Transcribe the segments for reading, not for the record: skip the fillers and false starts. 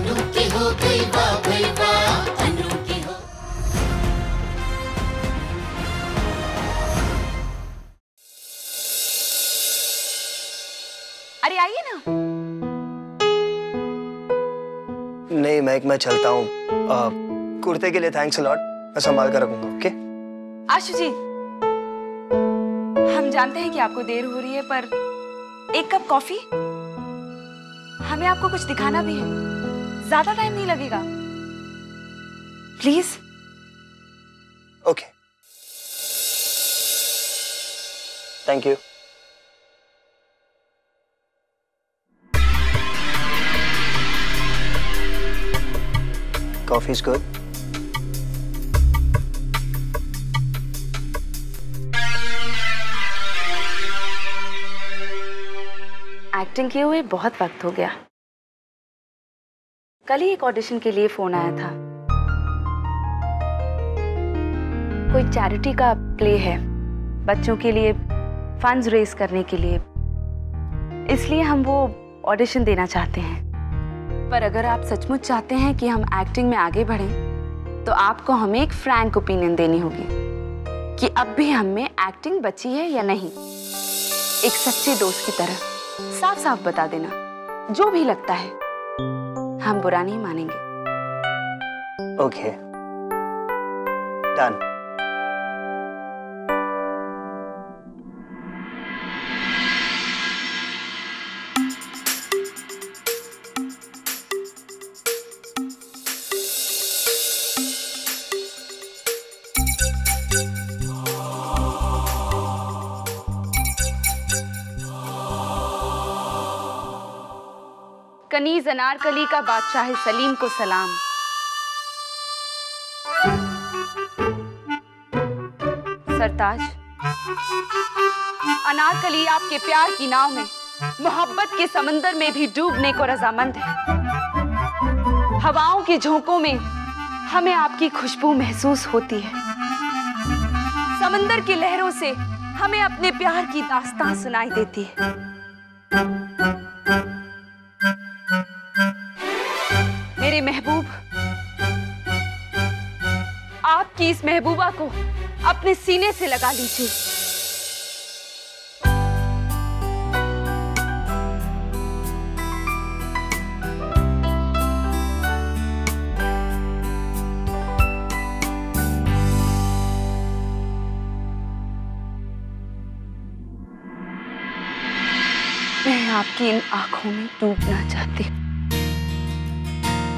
अनूठी हो गई वाह भाई वाह, अनूठी हो। अरे आइए ना। नहीं मैं चलता हूँ। कुर्ते के लिए थैंक्स अ लॉट, मैं संभाल कर रखूंगा। ओके आशु जी, हम जानते हैं कि आपको देर हो रही है, पर एक कप कॉफी? हमें आपको कुछ दिखाना भी है, ज्यादा टाइम नहीं लगेगा, please. Okay, thank you. Coffee is good. Acting किए हुए बहुत वक्त हो गया। कल ही एक ऑडिशन के लिए फोन आया था। कोई चैरिटी का प्ले है, बच्चों के लिए फंड्स रेज करने के लिए, इसलिए हम वो ऑडिशन देना चाहते हैं। पर अगर आप सचमुच चाहते हैं कि हम एक्टिंग में आगे बढ़ें, तो आपको हमें एक फ्रैंक ओपिनियन देनी होगी कि अब भी हम में एक्टिंग बची है या नहीं। एक सच्चे दोस्त की तरह साफ साफ बता देना, जो भी लगता है, हम बुरा नहीं मानेंगे। Okay, done. कनीज अनारकली का बादशाह सलीम को सलाम। सरताज, अनारकली आपके प्यार की नाव में मोहब्बत के समंदर में भी डूबने को रजामंद है। हवाओं के झोंकों में हमें आपकी खुशबू महसूस होती है। समंदर की लहरों से हमें अपने प्यार की दास्तां सुनाई देती है। मेरे महबूब, आपकी इस महबूबा को अपने सीने से लगा लीजिए। मैं आपकी इन आंखों में डूबना चाहती हूँ।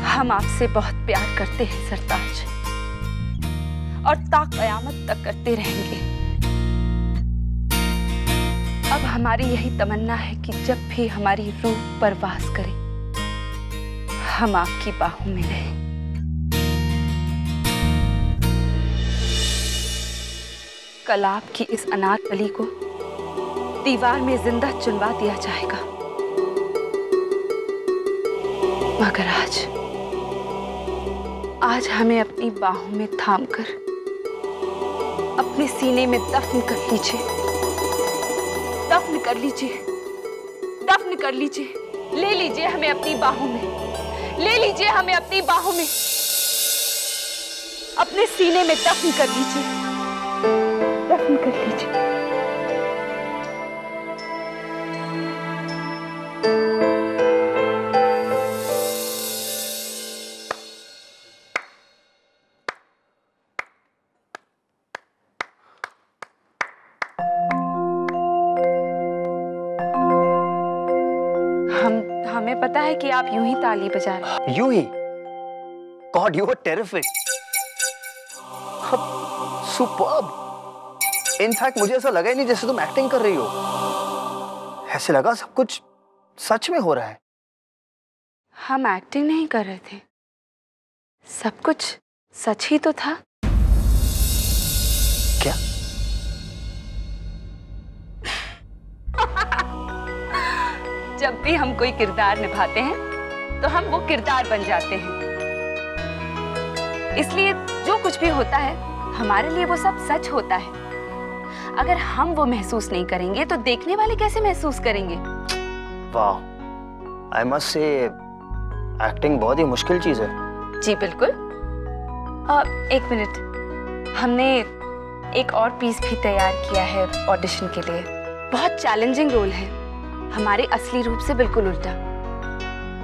हम आपसे बहुत प्यार करते हैं सरताज, और ता कयामत तक करते रहेंगे। अब हमारी यही तमन्ना है कि जब भी हमारी रूह परवास करे, हम आपकी बाहों में रहें। कल आपकी इस अनारकली को दीवार में जिंदा चुनवा दिया जाएगा, मगर आज हमें अपनी बाहों में थामकर अपने सीने में दफन कर लीजिए। दफन कर लीजिए, दफन कर लीजिए। ले लीजिए हमें अपनी बाहों में, ले लीजिए हमें अपनी बाहों में, अपने सीने में दफन कर लीजिए, दफन कर लीजिए। हमें पता है कि आप यूं ही ताली बजा रहे हैं। यूं ही? God, you were terrific. Superb. In fact मुझे ऐसा लगा ही नहीं जैसे तुम एक्टिंग कर रही हो। ऐसे लगा सब कुछ सच में हो रहा है। हम एक्टिंग नहीं कर रहे थे, सब कुछ सच ही तो था। क्या? जब भी हम कोई किरदार निभाते हैं तो हम वो किरदार बन जाते हैं। इसलिए जो कुछ भी होता है हमारे लिए वो सब सच होता है। अगर हम वो महसूस नहीं करेंगे तो देखने वाले कैसे महसूस करेंगे? वाह, आई मस्ट से एक्टिंग बहुत ही मुश्किल चीज है। जी बिल्कुल। एक मिनट, हमने एक और पीस भी तैयार किया है ऑडिशन के लिए। बहुत चैलेंजिंग रोल है, हमारे असली रूप से बिल्कुल उल्टा।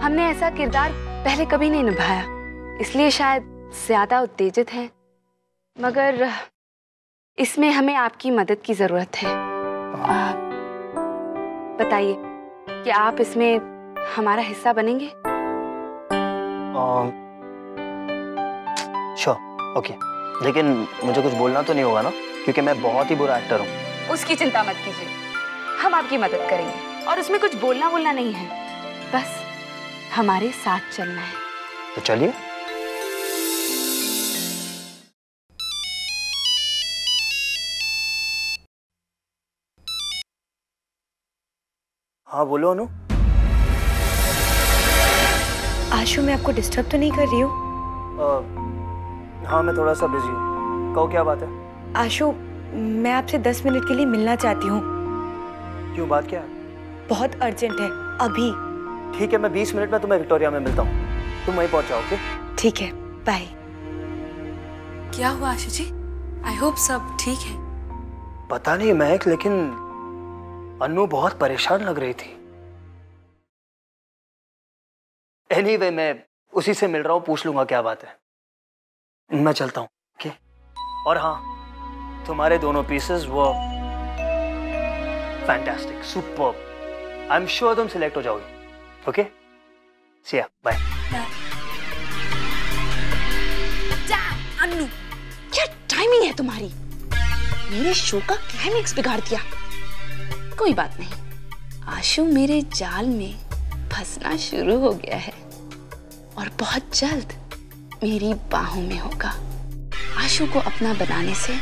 हमने ऐसा किरदार पहले कभी नहीं निभाया, इसलिए शायद ज्यादा उत्तेजित हैं। मगर इसमें हमें आपकी मदद की जरूरत है। बताइए, क्या आप इसमें हमारा हिस्सा बनेंगे? Sure, okay. लेकिन मुझे कुछ बोलना तो नहीं होगा ना, क्योंकि मैं बहुत ही बुरा एक्टर हूँ। उसकी चिंता मत कीजिए, हम आपकी मदद करेंगे। और उसमें कुछ बोलना नहीं है, बस हमारे साथ चलना है। तो चलिए। हाँ बोलो अनु। आशु, मैं आपको डिस्टर्ब तो नहीं कर रही हूँ? हाँ मैं थोड़ा सा बिजी हूँ। कहो क्या बात है? आशु, मैं आपसे 10 मिनट के लिए मिलना चाहती हूँ। क्यों, बात क्या है? बहुत अर्जेंट है, अभी। ठीक है, मैं 20 मिनट में तुम्हें विक्टोरिया में मिलता हूँ, तुम वहीं पहुँच जाओ। ओके ठीक है, बाय। क्या हुआ आशु जी? आई होप सब ठीक है। पता नहीं महक, लेकिन अनु बहुत परेशान लग रही थी। एनीवे, मैं उसी से मिल रहा हूँ, पूछ लूंगा क्या बात है। मैं चलता हूँ। ओके। और हाँ, तुम्हारे दोनों पीसेस वो fantastic, superb. I am sure तुम सिलेक्ट हो जाओगे। ओके, सी या, बाय। अन्नू, क्या टाइमिंग है तुम्हारी? मेरे शो का क्लाइमेक्स बिगाड़ दिया। कोई बात नहीं, आशु मेरे जाल में फंसना शुरू हो गया है और बहुत जल्द मेरी बाहों में होगा। आशु को अपना बनाने से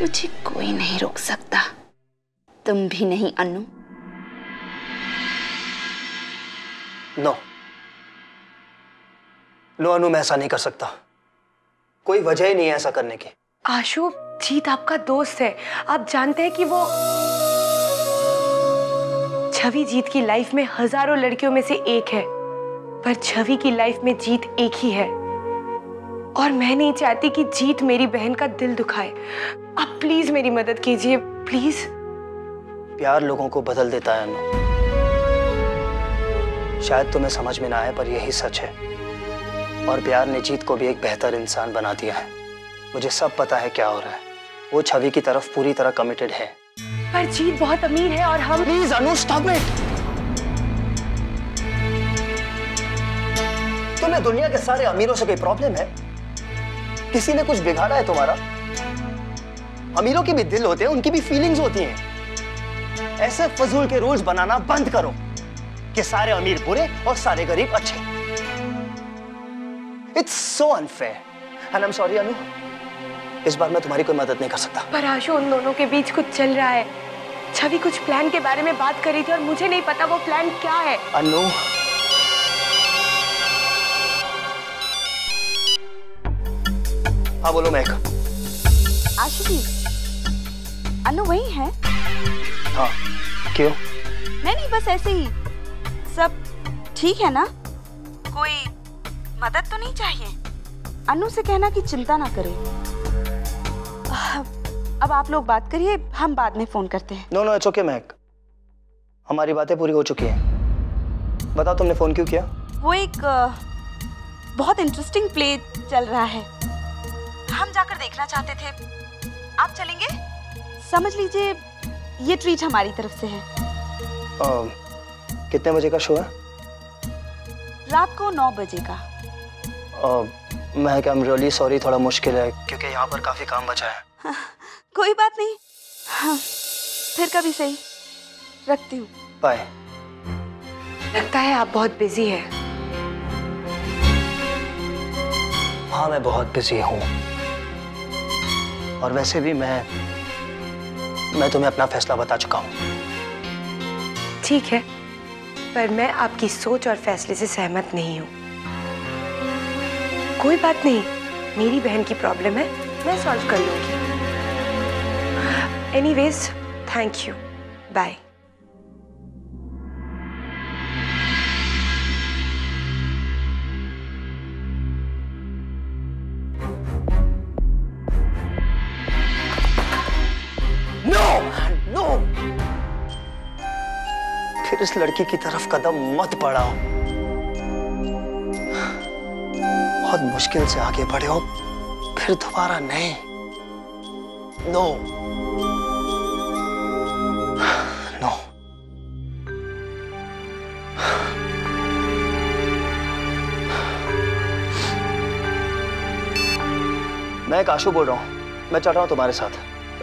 मुझे कोई नहीं रोक सकता, तुम भी नहीं अन्नू। नो नो अनु, मैं ऐसा नहीं कर सकता। कोई वजह ही नहीं है ऐसा करने की। आशु, जीत आपका दोस्त है, आप जानते हैं कि वो छवि जीत की लाइफ में हजारों लड़कियों में से एक है, पर छवि की लाइफ में जीत एक ही है। और मैं नहीं चाहती कि जीत मेरी बहन का दिल दुखाए। आप प्लीज मेरी मदद कीजिए, प्लीज। प्यार लोगों को बदल देता है अनु। शायद तुम्हें समझ में ना आए, पर यही सच है। और प्यार ने जीत को भी एक बेहतर इंसान बना दिया है। मुझे सब पता है क्या हो रहा है। वो छवि की तरफ पूरी तरह कमिटेड है। पर जीत बहुत अमीर है और हम। Please Anu, stop it. तुम्हें दुनिया के सारे अमीरों से कोई प्रॉब्लम है? किसी ने कुछ बिगाड़ा है तुम्हारा? अमीरों के भी दिल होते हैं, उनकी भी फीलिंग्स होती हैं। ऐसे फजूल के रूल्स बनाना बंद करो कि सारे अमीर बुरे और सारे गरीब अच्छे। It's so unfair and I am sorry Anu, इस बार मैं तुम्हारी कोई मदद नहीं कर सकता। पर आशु, उन दोनों के बीच कुछ चल रहा है। छवि कुछ प्लान के बारे में बात कर रही थी और मुझे नहीं पता वो प्लान क्या है। अनु, हाँ बोलो महक। आशु जी, अन्नू वही है? हाँ, क्यों? नहीं, बस ऐसे ही। सब ठीक है ना? कोई मदद तो नहीं चाहिए? अन्नू से कहना कि चिंता ना करे। अब आप लोग बात करिए, हम बाद में फोन करते हैं। नो नो, इट्स ओके महक, हमारी बातें पूरी हो चुकी हैं। बताओ तुमने फोन क्यों किया? वो एक बहुत इंटरेस्टिंग प्ले चल रहा है, हम जाकर देखना चाहते थे। आप चलेंगे? समझ लीजिए ये ट्रीट हमारी तरफ से है। कितने बजे का शो है? रात को 9 बजे का। महक, आई एम रियली सॉरी, थोड़ा मुश्किल है क्योंकि यहाँ पर काफी काम बचा है। हाँ, कोई बात नहीं। हाँ, फिर कभी सही, रखती हूँ। बाय। लगता है आप बहुत बिजी हैं। हाँ, मैं बहुत बिजी हूँ। और वैसे भी मैं तुम्हें अपना फैसला बता चुका हूँ। ठीक है, पर मैं आपकी सोच और फैसले से सहमत नहीं हूँ। कोई बात नहीं, मेरी बहन की प्रॉब्लम है, मैं सॉल्व कर लूंगी। Anyways, thank you, bye. फिर इस लड़की की तरफ कदम मत बढ़ाओ। बहुत मुश्किल से आगे बढ़े हो, फिर दोबारा नहीं। No no. मैं काशू बोल रहा हूँ, मैं चल रहा हूँ तुम्हारे साथ।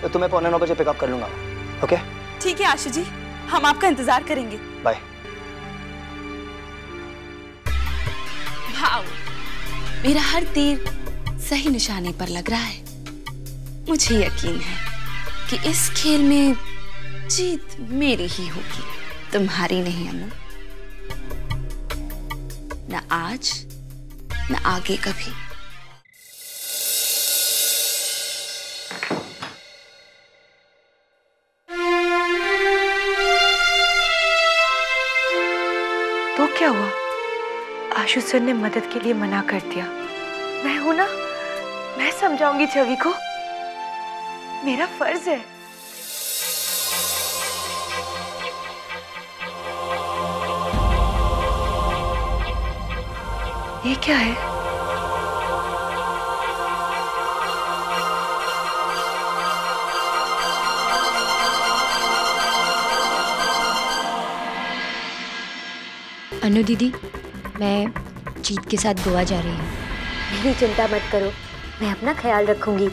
तुम्हें 8:45 बजे पिकअप कर लूंगा। ओके? ठीक है आशु जी, हम आपका इंतजार करेंगे। बाय। वाओ, मेरा हर तीर सही निशाने पर लग रहा है। मुझे यकीन है कि इस खेल में जीत मेरी ही होगी, तुम्हारी नहीं अनु। न आज न आगे कभी। तो क्या हुआ? आशु सर ने मदद के लिए मना कर दिया। मैं हूं ना, मैं समझाऊंगी छवि को। मेरा फर्ज है। ये क्या है? अनु दीदी, मैं जीत के साथ गोवा जा रही हूँ। मेरी चिंता मत करो, मैं अपना ख्याल रखूंगी।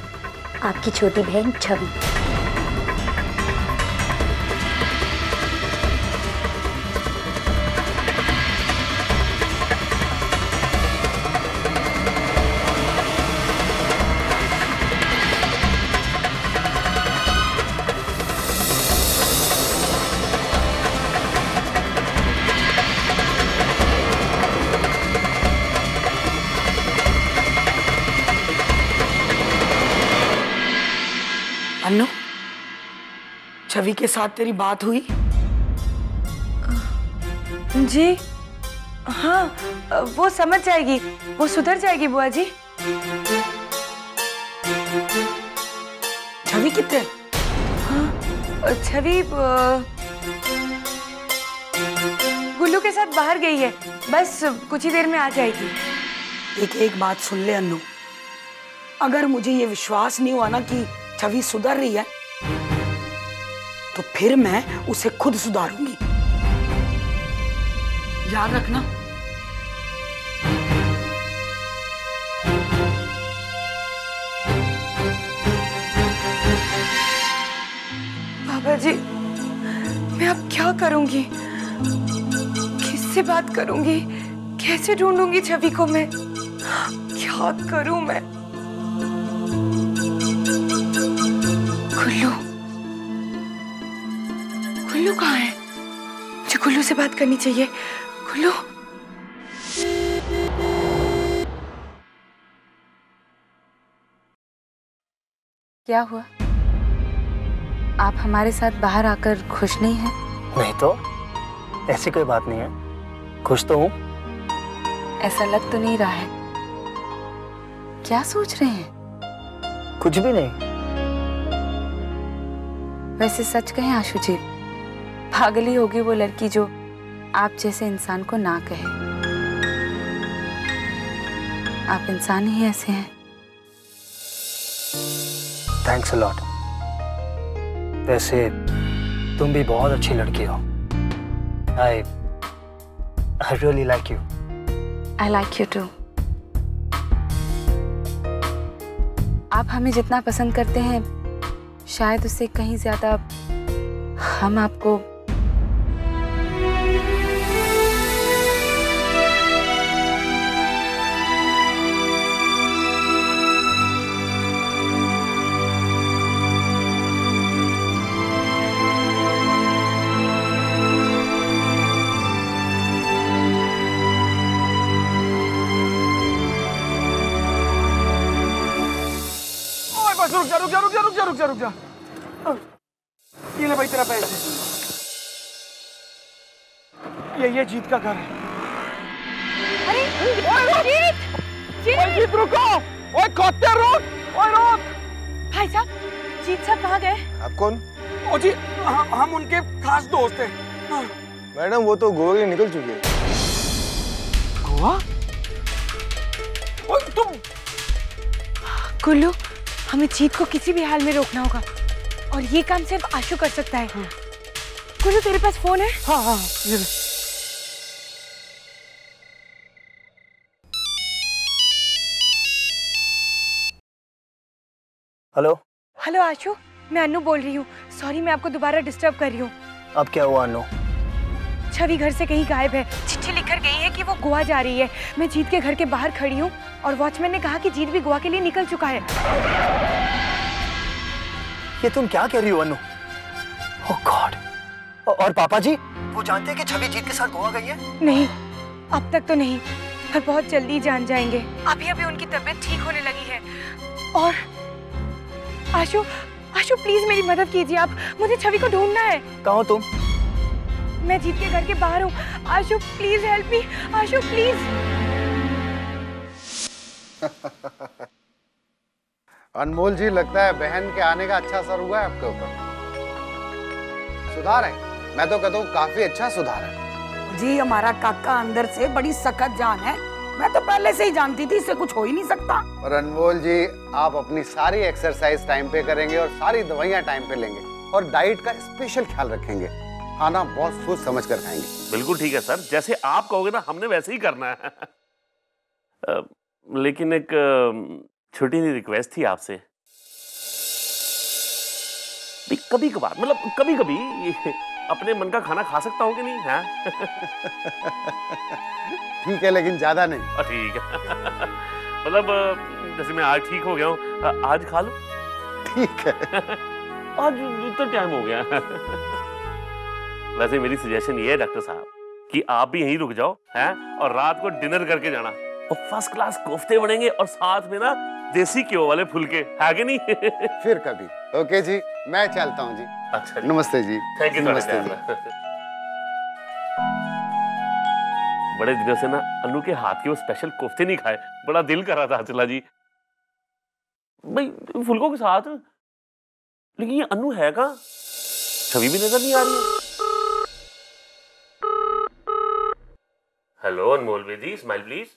आपकी छोटी बहन छवि। अन्नू, छवि के साथ तेरी बात हुई? जी हाँ, वो समझ जाएगी, वो सुधर जाएगी बुआ जी। छवि कितने? हाँ, छवि गुल्लू के साथ बाहर गई है, बस कुछ ही देर में आ जाएगी। एक बात सुन ले अन्नू, अगर मुझे ये विश्वास नहीं हुआ ना कि छवि सुधर रही है, तो फिर मैं उसे खुद सुधारूंगी। याद रखना। बाबा जी, मैं अब क्या करूंगी? किससे बात करूंगी? कैसे ढूंढूंगी छवि को मैं? क्या करूं मैं? गुल्लू, गुल्लू कहाँ है? मुझे गुल्लू से बात करनी चाहिए। गुल्लू, क्या हुआ? आप हमारे साथ बाहर आकर खुश नहीं हैं? नहीं तो, ऐसी कोई बात नहीं है। खुश तो हूँ। ऐसा लग तो नहीं रहा है। क्या सोच रहे हैं? कुछ भी नहीं। वैसे सच कहें आशु जी, पागल ही होगी वो लड़की जो आप जैसे इंसान को ना कहे। आप इंसान ही ऐसे हैं। Thanks a lot. वैसे तुम भी बहुत अच्छी लड़की हो। I really like you. I like you too. आप हमें जितना पसंद करते हैं, शायद उससे कहीं ज्यादा हम आपको। रुक जा। ये ले भाई तेरा पैसे। ये जीत का घर है। अरे जीत रुको। ओए कत्ते रुक। भाई साहब, जीत साहब कहाँ गए? आप कौन? ओ जी, हम उनके खास दोस्त हैं। हाँ। मैडम वो तो गोवा के लिए निकल चुके हैं। गोवा? ओए तुम! कुल्लू, हमें जीत को किसी भी हाल में रोकना होगा और ये काम सिर्फ आशु कर सकता है। कुल्लू, तेरे पास फोन है? हाँ हाँ ये ले। हेलो। हेलो आशु, मैं अन्नू बोल रही हूँ। सॉरी, मैं आपको दोबारा डिस्टर्ब कर रही हूँ। अब क्या हुआ अनु? छवि घर से कहीं गायब है। चिट्ठी लिखकर गई है कि वो गोवा जा रही है। मैं जीत के घर के बाहर खड़ी हूँ और वॉचमैन ने कहा कि जीत भी गोवा के लिए निकल चुका है। ये तुम क्या कह रही हो अनु? ओह गॉड। और पापा जी वो जानते हैं कि छवि जीत के साथ गोवा गई है? नहीं, अब तक तो नहीं, पर बहुत जल्दी जान जाएंगे। अभी अभी उनकी तबीयत ठीक होने लगी है। और आशु, आशु प्लीज मेरी मदद कीजिए आप। मुझे छवि को ढूंढना है। कहाँ हो तुम? मैं जीत के घर के बाहर हूँ। Ashu please help me. Ashu please. Anmol ji, लगता है बहन के आने का अच्छा असर हुआ है आपके ऊपर। सुधार है, मैं तो कहता हूँ काफी अच्छा सुधार है। जी हमारा काका अंदर से बड़ी सख्त जान है। मैं तो पहले से ही जानती थी इससे कुछ हो ही नहीं सकता। और अनमोल जी, आप अपनी सारी एक्सरसाइज टाइम पे करेंगे और सारी दवाइयाँ टाइम पे लेंगे और डाइट का स्पेशल ख्याल रखेंगे। खाना बहुत सोच समझ कर खाएंगे। बिल्कुल ठीक है सर, जैसे आप कहोगे ना हमने वैसे ही करना है। लेकिन एक छोटी सी रिक्वेस्ट थी आपसे। कभी कभार, मतलब कभी कभी अपने मन का खाना खा सकता हूँ कि नहीं? हाँ? ठीक है, लेकिन ज्यादा नहीं। ठीक है। मतलब जैसे मैं आज ठीक हो गया हूँ, आज खा लूं? ठीक है। आज तो टाइम हो गया। वैसे मेरी सजेशन ये है डॉक्टर साहब कि आप भी यहीं रुक जाओ, हैं, और रात को डिनर करके जाना। और फर्स्ट क्लास कोफ्ते बनेंगे और साथ में ना देसी घ्यो वाले फुलके, है कि नहीं? फिर कभी। ओके जी, मैं चलता हूँ जी। अच्छा, नमस्ते जी। Thank you. नमस्ते जी। बड़े दिनों से ना अनु के हाथ के वो स्पेशल कोफ्ते नहीं खाए, बड़ा दिल कर रहा था। चला जी भाई फुलकों के साथ। लेकिन ये अनु है कहाँ? छवि भी नजर नहीं आ रही है। Hello Anmol Bedi, smile please.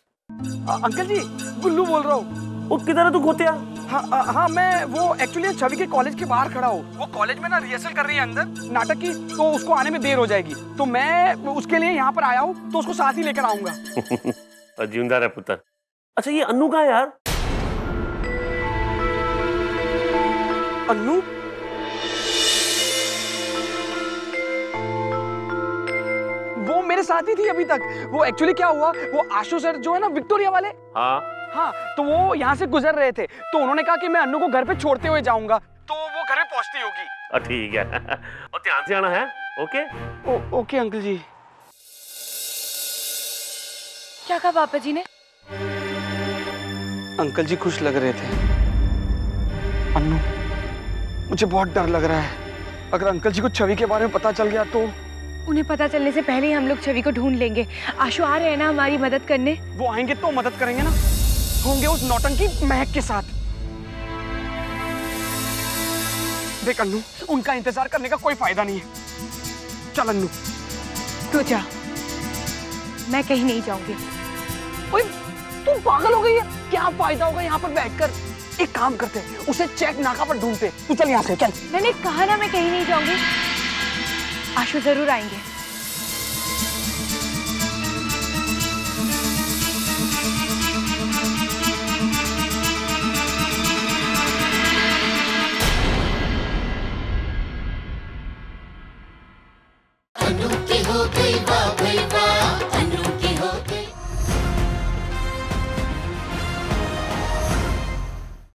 Uncle ji, Gullu बोल रहा हूँ। वो किधर है तू खोतिया? हाँ, मैं वो एक्चुअली छवि के कॉलेज के बाहर खड़ा हूँ। वो कॉलेज में ना रिहर्सल कर रही है अंदर नाटक की, तो उसको आने में देर हो जाएगी। तो मैं उसके लिए यहाँ पर आया हूँ, तो उसको साथ ही लेकर आऊंगा। जिंदा रहे पुत्र। अच्छा ये अन्नू कहाँ है यार? अन्नू? वो मेरे साथ ही थी अभी तक। वो एक्चुअली क्या हुआ, वो आशु सर जो है ना विक्टोरिया वाले, हाँ, तो वो यहाँ से गुजर रहे थे, तो उन्होंने कहा कि मैं अन्नू को घर पे छोड़ते हुए जाऊंगा, तो वो घर पे पहुंचती होगी। ठीक है। और ध्यान से आना है। ओके? ओके अंकल जी। क्या कहा पापा जी ने? अंकल जी खुश लग रहे थे। अन्नू, मुझे बहुत डर लग रहा है। अगर अंकल जी को छवि के बारे में पता चल गया तो? उन्हें पता चलने से पहले ही हम लोग छवि को ढूंढ लेंगे। आशु आ रहे हैं ना हमारी मदद करने? वो आएंगे तो मदद करेंगे ना, होंगे उस नौटंकी महक के साथ। देख अन्नू, उनका इंतजार करने का कोई फायदा नहीं है। चल अन्नू। तू जा, मैं कहीं नहीं जाऊंगी। ओए, तू पागल हो गई है? क्या फायदा होगा यहाँ पर बैठकर? एक काम करते हैं, उसे चेक नाका पर ढूंढते। तू चल यहाँ से, चल। मैंने कहा ना मैं कहीं नहीं जाऊंगी। आशु जरूर आएंगे। अनु की हो गई बाबे